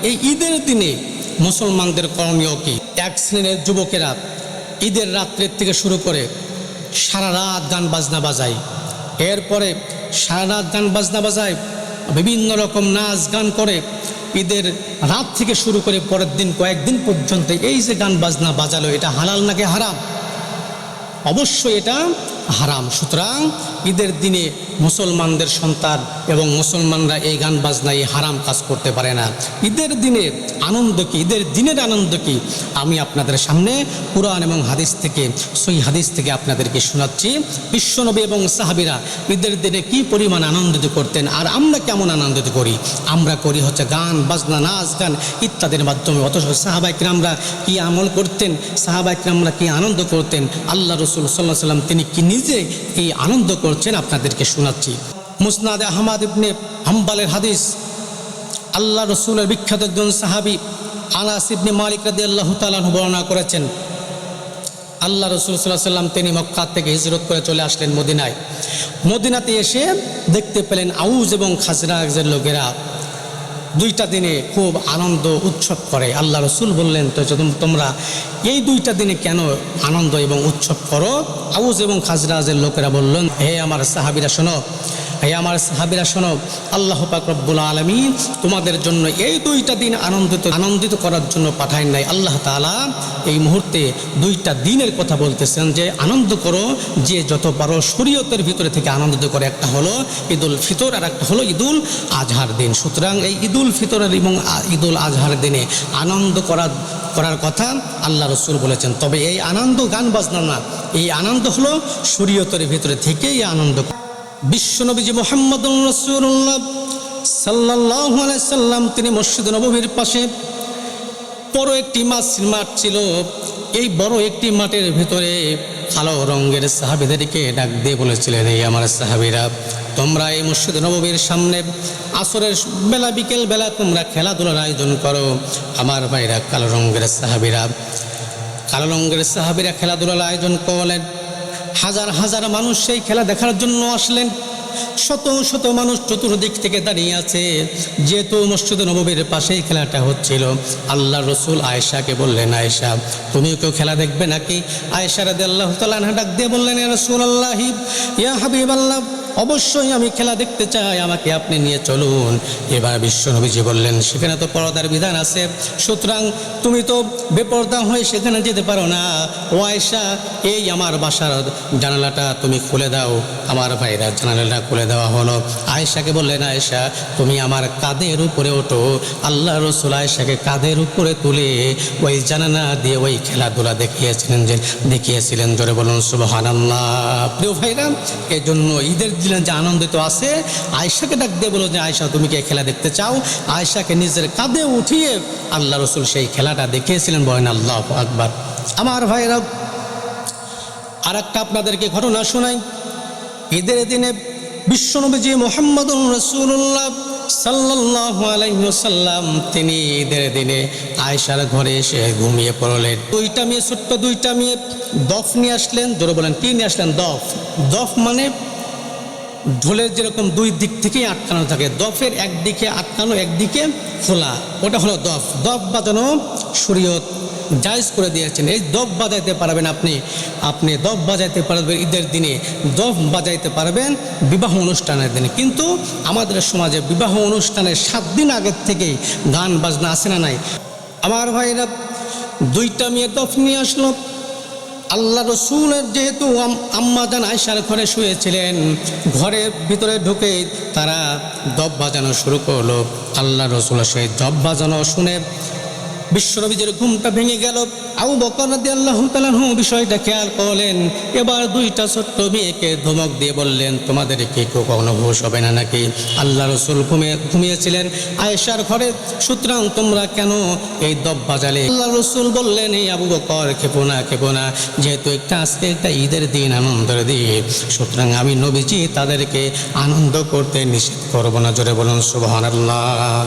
এই ঈদের দিনে মুসলমানদের করণীয় কি? এক শ্রেণীর যুবকেরা ঈদের রাত্রের থেকে শুরু করে সারা রাত গান বাজনা বাজায়, এরপরে সারা রাত গান বাজনা বাজায়, বিভিন্ন রকম নাচ গান করে ঈদের রাত থেকে শুরু করে পরের দিন কয়েকদিন পর্যন্ত এই যে গান বাজনা বাজালো, এটা হালাল নাকি হারাম? অবশ্যই এটা হারাম। সুতরাং ঈদের দিনে মুসলমানদের সন্তান এবং মুসলমানরা এই গান বাজনা এই হারাম কাজ করতে পারে না। ঈদের দিনের আনন্দ কি? ঈদের দিনের আনন্দ কি? আমি আপনাদের সামনে কুরআন এবং হাদিস থেকে, সহিহ হাদিস থেকে আপনাদেরকে শোনাচ্ছি। বিশ্বনবী এবং সাহাবীরা ঈদের দিনে কি পরিমাণ আনন্দিত করতেন আর আমরা কেমন আনন্দিত করি? আমরা করি হচ্ছে গান বাজনা, নাচ গান ইত্যাদির মাধ্যমে। অথচ সাহাবায়ে কিরামরা কি আমল করতেন, সাহাবায়ে কিরামরা কি আনন্দ করতেন, আল্লাহ রাসূল সাল্লাল্লাহু আলাইহি ওয়াসাল্লাম তিনি কি নিজে এই আনন্দ করছেন আপনাদেরকে শোনাচ্ছি। মুসনাদে আহমদ ইবনে হাম্বলের হাদিস, আল্লাহ রসুলের বিখ্যাত একজন সাহাবী আনাস ইবনে মালিক রাদিয়াল্লাহু তাআলা আনহু বর্ণনা করেছেন, আল্লাহ রসুল সাল্লাল্লাহু আলাইহি ওয়াসাল্লাম তিনি মক্কা থেকে হিজরত করে চলে আসলেন মদিনায়। মদিনাতে এসে দেখতে পেলেন আউস এবং খাজরাজের লোকেরা দুইটা দিনে খুব আনন্দ উৎসব করে। আল্লাহ রসুল বললেন, তো তোমরা এই দুইটা দিনে কেন আনন্দ এবং উৎসব করো? আউস এবং খাজরাজের লোকেরা বললেন, হে আমার সাহাবীরা শোনো, হে আমার সাহাবীরা শোনো, আল্লাহ পাক রব্বুল আলামিন তোমাদের জন্য এই দুইটা দিন আনন্দিত করার জন্য পাঠায় নাই। আল্লাহ তাআলা এই মুহূর্তে দুইটা দিনের কথা বলতেছেন যে আনন্দ করো যে যত পারো শরীয়তের ভিতরে থেকে আনন্দিত করে। একটা হলো ঈদুল ফিতর আর একটা হলো ঈদুল আজহার দিন। সুতরাং এই ঈদুল ফিতরের এবং ঈদুল আজহার দিনে আনন্দ করার কথা আল্লাহ রসুল বলেছেন। তবে এই আনন্দ গান বাজনা না, এই আনন্দ হলো শরীয়তের ভিতরে থেকে এই আনন্দ। বিশ্বনবীজি মুহাম্মদুর রাসূলুল্লাহ সাল্লাল্লাহু আলাইহি সাল্লাম তিনি মসজিদ নববীর পাশে বড় একটি মাঠ ছিল। এই বড় একটি মাঠের ভিতরে কালো রঙের সাহাবীদেরকে ডাক দিয়ে বলেছিলেন, এই আমার সাহাবীরা, তোমরা এই মসজিদ নববীর সামনে আসরের বেলা বিকেল বেলা তোমরা খেলাধুলার আয়োজন করো। আমার ভাইরা, কালো রঙের সাহাবীরা খেলাধুলার আয়োজন করলেন। হাজার হাজার মানুষ সেই খেলা দেখার জন্য আসলেন। শত শত মানুষ চতুর্দিক থেকে দাঁড়িয়ে আছে। যেহেতু মসজিদ নববীর পাশেই খেলাটা হচ্ছিল, আল্লাহ রসুল আয়েশাকে বললেন, আয়েশা তুমিও কেউ খেলা দেখবে নাকি? আয়েশা রাদিয়াল্লাহু তাআলা আনহা ডাক দিয়ে বললেন, ইয়া রাসূলুল্লাহ, ইয়া হাবিবাল্লাহ, অবশ্যই আমি খেলা দেখতে চাই, আমাকে আপনি নিয়ে চলুন। এবার বিশ্বনবীজি বললেন, সেখানে তো পর্দার বিধান আছে, সুতরাং তুমি তো বেপর্দা হয়ে সেখানে যেতে পারো না। ও আয়েশা, এই আমার বাসার জানালাটা তুমি খুলে দাও। আমার ভাইরা, জানালাটা খুলে দেওয়া হলো। আয়েশাকে বললেন, আয়েশা তুমি আমার কাঁধের উপরে ওঠো। আল্লাহ রসুল আয়েশাকে কাঁধের উপরে তুলে ওই জানালা দিয়ে ওই খেলাধুলা দেখিয়েছিলেন। জোরে বলুন সুবহানাল্লাহ। প্রিয় ভাইরা, এই জন্য ঈদের দিনে যে আনন্দিত আছে, আয়েশাকে ডাক দিয়ে বলো যে আয়েশা তুমি কি খেলা দেখতে চাও? আয়েশাকে নিজের কাঁধে উঠিয়ে আল্লাহ রসুল সেই খেলাটা দেখিয়েছিলেন। বলেন আল্লাহু আকবার। আমার ভাইরা, আর একটা আপনাদেরকে ঘটনা শোনাই। ঈদের দিনে বিশ্বনবীজি মুহাম্মদুর রাসূলুল্লাহ সাল্লাল্লাহু আলাইহি ওয়াসাল্লাম তিনি ঈদের দিনে আয়েশার ঘরে এসে ঘুমিয়ে পড়লেন। ছোট্ট দুইটা মেয়ে দফ নিয়ে আসলেন। জোরে বলেন, কি নিয়ে আসলেন? দফ মানে ঢোলের যেরকম দুই দিক থেকেই আটকানো থাকে, দফের একদিকে আটকানো একদিকে খোলা, ওটা হলো দফ। দফ বাজানো শরীয়ত জায়েজ করে দিয়েছেন। এই দফ বাজাইতে পারবেন আপনি দফ বাজাইতে পারবেন ঈদের দিনে, দফ বাজাইতে পারবেন বিবাহ অনুষ্ঠানের দিনে। কিন্তু আমাদের সমাজে বিবাহ অনুষ্ঠানের 7 দিন আগের থেকেই গান বাজনা আসে না নাই? আমার ভাইরা, দুইটা মেয়ে দফ নিয়ে আসলো। আল্লাহ রসুলের যেহেতু আম্মা জান আয়েশার ঘরে শুয়েছিলেন, ঘরের ভিতরে ঢুকে তারা দফ বাজানো শুরু করলো। আল্লাহ রসুল সেই দফ বাজানো শুনে বিশ্বনবীর ঘুমটা ভেঙে গেল। আবু বকর রাদিয়াল্লাহু তাআলা বিষয়টা খেয়াল করলেন। এবার দুইটা ছোট্ট মেয়েকে ধমক দিয়ে বললেন, তোমাদের কি কখনো হুঁশ হবে না নাকি? আল্লাহ রসুল ঘুমিয়েছিলেন আয়েশার ঘরে, সুতরাং তোমরা কেন এই দফ বাজালে? আল্লাহ রসুল বললেন, এই আবু বকর, খেপো না, যেহেতু আজকে একটা ঈদের দিন, আনন্দের দিন, সুতরাং আমি নবীজি তাদেরকে আনন্দ করতে নিষেধ করবো না। জোরে বলুন সুবহানাল্লাহ।